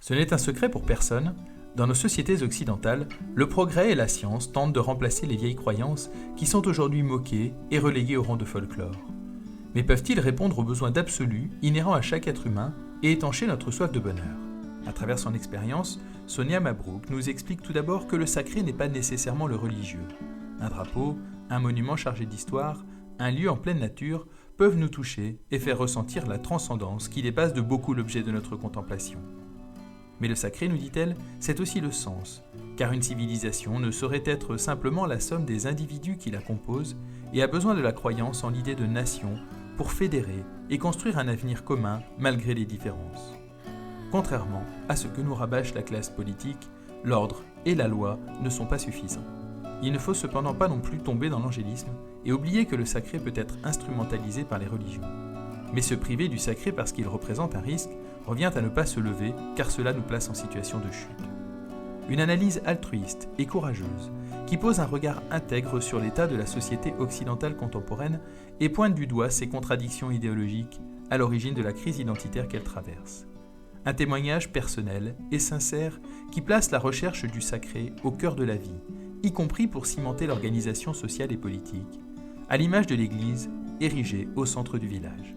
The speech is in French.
Ce n'est un secret pour personne, dans nos sociétés occidentales, le progrès et la science tentent de remplacer les vieilles croyances qui sont aujourd'hui moquées et reléguées au rang de folklore. Mais peuvent-ils répondre aux besoins d'absolu inhérents à chaque être humain et étancher notre soif de bonheur ? À travers son expérience, Sonia Mabrouk nous explique tout d'abord que le sacré n'est pas nécessairement le religieux. Un drapeau, un monument chargé d'histoire, un lieu en pleine nature peuvent nous toucher et faire ressentir la transcendance qui dépasse de beaucoup l'objet de notre contemplation. Mais le sacré, nous dit-elle, c'est aussi le sens, car une civilisation ne saurait être simplement la somme des individus qui la composent et a besoin de la croyance en l'idée de nation pour fédérer et construire un avenir commun malgré les différences. Contrairement à ce que nous rabâche la classe politique, l'ordre et la loi ne sont pas suffisants. Il ne faut cependant pas non plus tomber dans l'angélisme et oublier que le sacré peut être instrumentalisé par les religions. Mais se priver du sacré parce qu'il représente un risque revient à ne pas se lever car cela nous place en situation de chute. Une analyse altruiste et courageuse qui pose un regard intègre sur l'état de la société occidentale contemporaine et pointe du doigt ses contradictions idéologiques à l'origine de la crise identitaire qu'elle traverse. Un témoignage personnel et sincère qui place la recherche du sacré au cœur de la vie, y compris pour cimenter l'organisation sociale et politique, à l'image de l'Église érigée au centre du village.